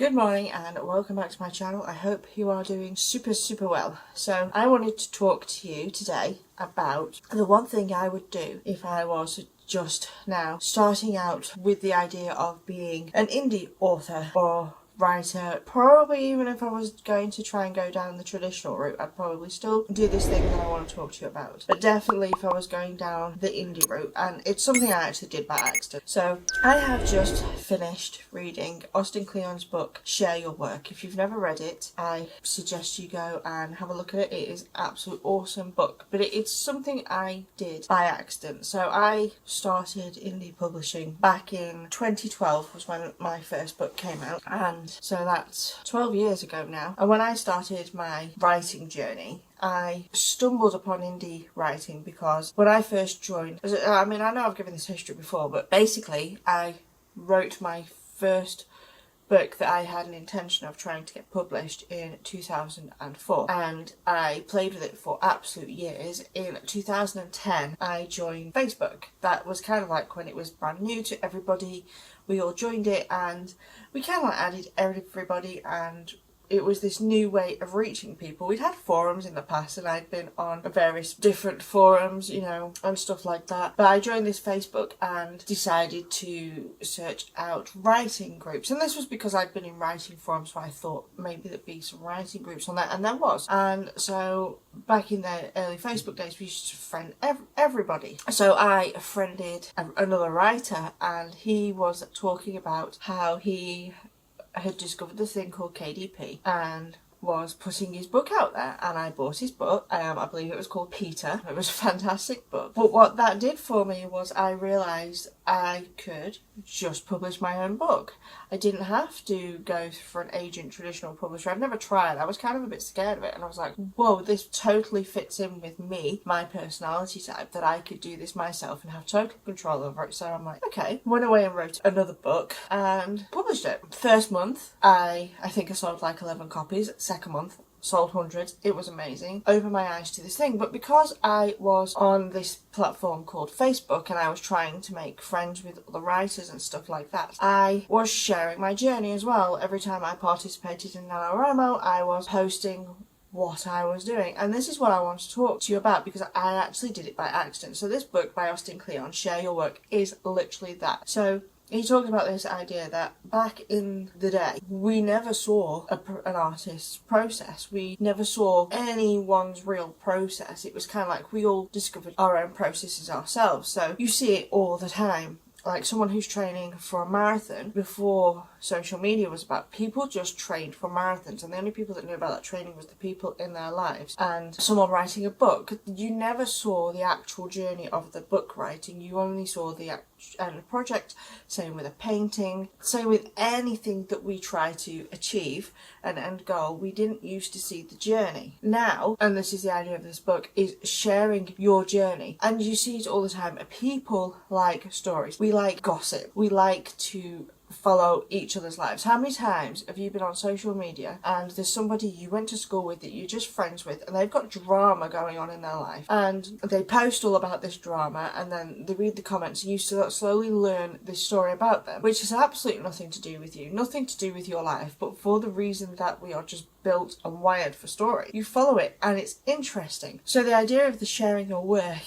Good morning and welcome back to my channel. I hope you are doing super well. So I wanted to talk to you today about the one thing I would do if I was just now starting out with the idea of being an indie author or writer. Probably even if I was going to try and go down the traditional route, I'd probably still do this thing that I want to talk to you about. But definitely if I was going down the indie route, and it's something I actually did by accident. So I have just finished reading Austin Kleon's book, Share Your Work. If you've never read it, I suggest you go and have a look at it. It is an absolute awesome book, but it's something I did by accident. So I started indie publishing back in 2012 was when my first book came out, and so that's 12 years ago now. And when I started my writing journey, I stumbled upon indie writing because when I first joined, I know I've given this history before, but basically I wrote my first book that I had an intention of trying to get published in 2004, and I played with it for absolute years. In 2010 I joined Facebook. That was kind of like when it was brand new to everybody. We all joined it and we kind of added everybody, and it was this new way of reaching people. We'd had forums in the past and I'd been on various different forums, and stuff like that. But I joined this Facebook and decided to search out writing groups. And this was because I'd been in writing forums, so I thought maybe there'd be some writing groups on that, and there was. And so back in the early Facebook days, we used to friend everybody. So I friended another writer, and he was talking about how he had discovered this thing called KDP and was putting his book out there, and I bought his book. I believe it was called Peter. It was a fantastic book. But what that did for me was I realised I could just publish my own book. I didn't have to go for an agent, traditional publisher. I've never tried. I was kind of a bit scared of it, and I was like, whoa, this totally fits in with me, my personality type, that I could do this myself and have total control over it. So I'm like, okay. Went away and wrote another book and published it. First month, I think I sold like 11 copies. Second month, sold hundreds. It was amazing. Opened my eyes to this thing. But because I was on this platform called Facebook and I was trying to make friends with other writers and stuff like that, I was sharing my journey as well. Every time I participated in NaNoWriMo, I was posting what I was doing. And this is what I want to talk to you about, because I actually did it by accident. So this book by Austin Kleon, Share Your Work, is literally that. So he talks about this idea that back in the day, we never saw an artist's process. We never saw anyone's real process. It was kind of like we all discovered our own processes ourselves. So you see it all the time. Like someone who's training for a marathon, before social media was about, people just trained for marathons, and the only people that knew about that training was the people in their lives. And someone writing a book, you never saw the actual journey of the book writing, you only saw the end project. Same with a painting, same with anything that we try to achieve an end goal, we didn't used to see the journey. Now, and this is the idea of this book, is sharing your journey. And you see it all the time. People like stories, we like gossip, we like to follow each other's lives. How many times have you been on social media and there's somebody you went to school with that you're just friends with, and they've got drama going on in their life, and they post all about this drama, and then they read the comments and you slowly learn this story about them, which has absolutely nothing to do with you, nothing to do with your life, but for the reason that we are just built and wired for story. You follow it and it's interesting. So the idea of the sharing your work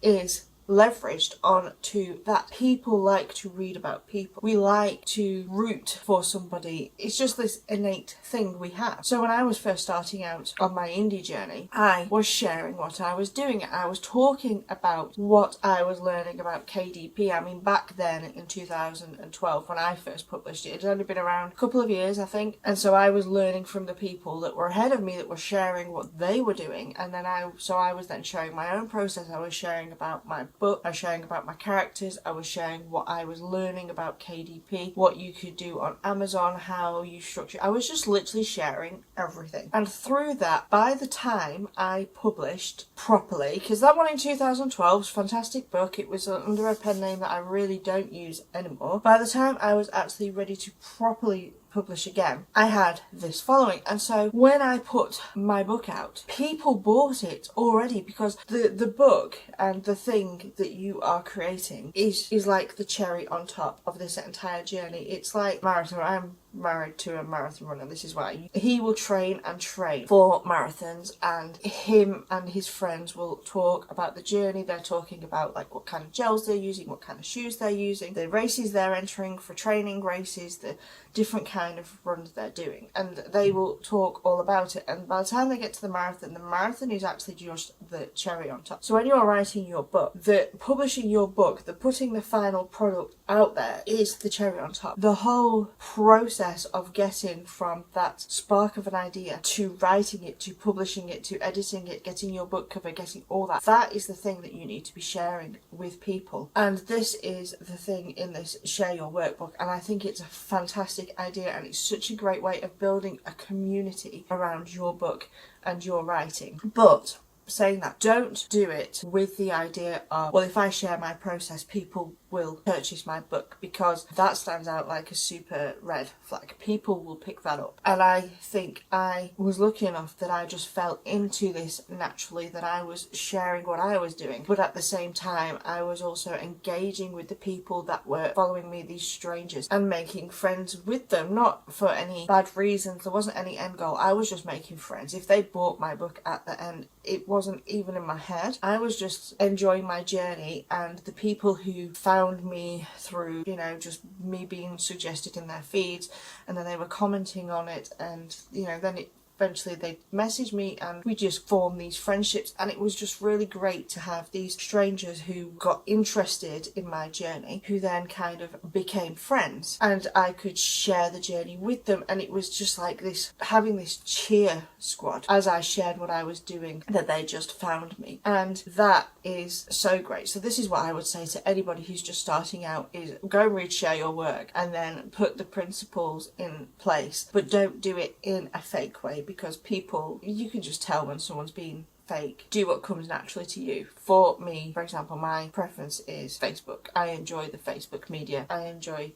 is leveraged onto that. People like to read about people. We like to root for somebody. It's just this innate thing we have. So when I was first starting out on my indie journey, I was sharing what I was doing. I was talking about what I was learning about KDP. I mean, back then in 2012, when I first published it, it had only been around a couple of years, I think. And so I was learning from the people that were ahead of me, that were sharing what they were doing. And then I was then sharing my own process. I was sharing about my book, I was sharing about my characters, I was sharing what I was learning about KDP, what you could do on Amazon, how you structure. I was just literally sharing everything. And through that, by the time I published properly, because that one in 2012 was a fantastic book, it was under a pen name that I really don't use anymore. By the time I was actually ready to properly publish again, I had this following. And so when I put my book out, people bought it already, because the book and the thing that you are creating is like the cherry on top of this entire journey. It's like marathon. I'm married to a marathon runner. This is why. He will train and train for marathons, and him and his friends will talk about the journey. They're talking about like what kind of gels they're using, what kind of shoes they're using, the races they're entering for training races, the different kind of runs they're doing, and they will talk all about it. And by the time they get to the marathon is actually just the cherry on top. So when you're writing your book, the publishing your book, the putting the final product out there is the cherry on top. The whole process of getting from that spark of an idea to writing it, to publishing it, to editing it, getting your book cover, getting all that, that is the thing that you need to be sharing with people. And this is the thing in this Share Your Workbook, and I think it's a fantastic idea, and it's such a great way of building a community around your book and your writing. But saying that, don't do it with the idea of, well, if I share my process, people will purchase my book, because that stands out like a super red flag. People will pick that up. And I think I was lucky enough that I just fell into this naturally, that I was sharing what I was doing, but at the same time I was also engaging with the people that were following me, these strangers, and making friends with them, not for any bad reasons. There wasn't any end goal. I was just making friends. If they bought my book at the end, it wasn't even in my head. I was just enjoying my journey, and the people who found me through, you know, just me being suggested in their feeds, and then they were commenting on it, and, you know, then eventually they messaged me and we just formed these friendships, and it was just really great to have these strangers who got interested in my journey, who then kind of became friends, and I could share the journey with them. And it was just like this, having this cheer squad as I shared what I was doing, that they just found me, and that is so great. So this is what I would say to anybody who's just starting out, is go and read Share Your Work and then put the principles in place, but don't do it in a fake way, because people, you can just tell when someone's being fake. Do what comes naturally to you. For me, for example, my preference is Facebook. I enjoy the Facebook media. I enjoy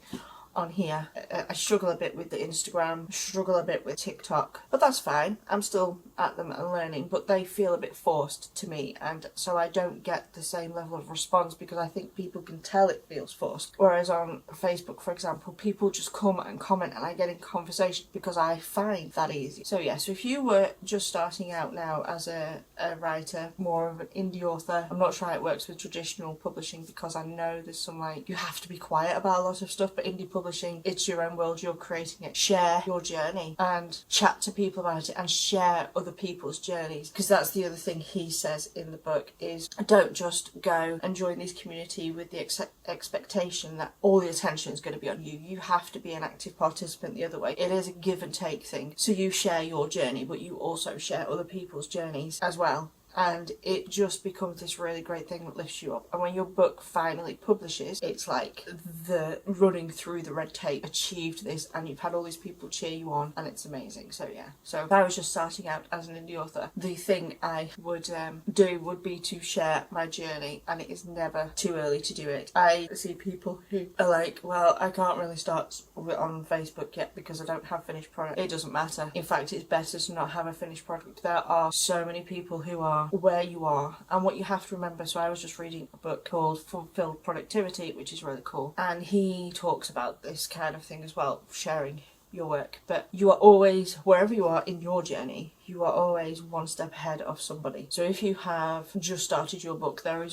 on here. I struggle a bit with the Instagram, struggle a bit with TikTok, but that's fine. I'm still at them and learning, but they feel a bit forced to me, and so I don't get the same level of response, because I think people can tell it feels forced. Whereas on Facebook, for example, people just come and comment, and I get in conversation because I find that easy. So yeah, so if you were just starting out now as a writer, more of an indie author, I'm not sure how it works with traditional publishing, because I know there's some, like, you have to be quiet about a lot of stuff, but indie publishing, it's your own world, you're creating it. Share your journey and chat to people about it, and share other people's journeys, because that's the other thing he says in the book, is don't just go and join this community with the expectation that all the attention is going to be on you. You have to be an active participant the other way. It is a give and take thing. So you share your journey, but you also share other people's journeys as well. And it just becomes this really great thing that lifts you up. And when your book finally publishes, it's like the running through the red tape, achieved this, and you've had all these people cheer you on, and it's amazing. So yeah, so if I was just starting out as an indie author, the thing I would do would be to share my journey, and it is never too early to do it. I see people who are like, well, I can't really start on Facebook yet because I don't have finished product. It doesn't matter. In fact, it's better to not have a finished product. There are so many people who are where you are, and what you have to remember. So I was just reading a book called Fulfilled Productivity, which is really cool, and he talks about this kind of thing as well, sharing your work. But you are always, wherever you are in your journey, you are always one step ahead of somebody. So if you have just started your book, there is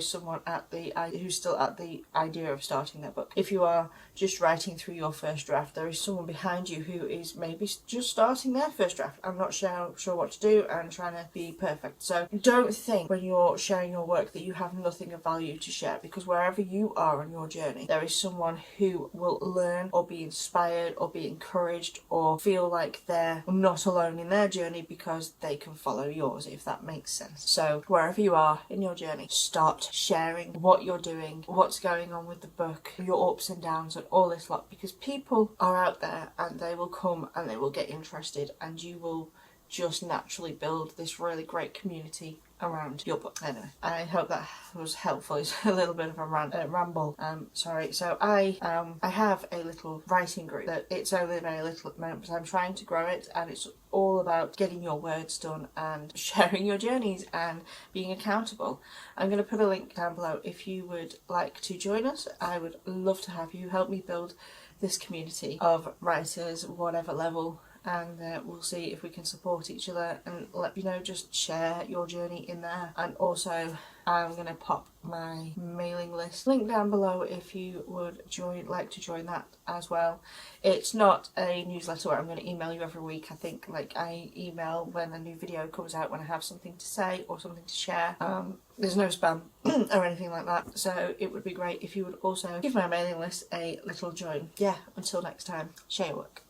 someone who's still at the idea of starting their book. If you are just writing through your first draft, there is someone behind you who is maybe just starting their first draft and not sure what to do and trying to be perfect. So don't think when you're sharing your work that you have nothing of value to share, because wherever you are on your journey, there is someone who will learn or be inspired or be encouraged or feel like they're not alone in their journey, because they can follow yours, if that makes sense. So wherever you are in your journey, start sharing what you're doing, what's going on with the book, your ups and downs and all this lot, because people are out there and they will come and they will get interested, and you will just naturally build this really great community around your book. Anyway, I hope that was helpful. It's a little bit of a ramble. Sorry. So I have a little writing group that it's only very little at the moment, but I'm trying to grow it, and it's all about getting your words done and sharing your journeys and being accountable. I'm going to put a link down below if you would like to join us. I would love to have you help me build this community of writers, whatever level, and we'll see if we can support each other and let you know, just share your journey in there. And also I'm going to pop my mailing list link down below if you would like to join that as well. It's not a newsletter where I'm going to email you every week. I think like I email when a new video comes out, when I have something to say or something to share. There's no spam or anything like that, so it would be great if you would also give my mailing list a little join. Yeah, until next time, share your work.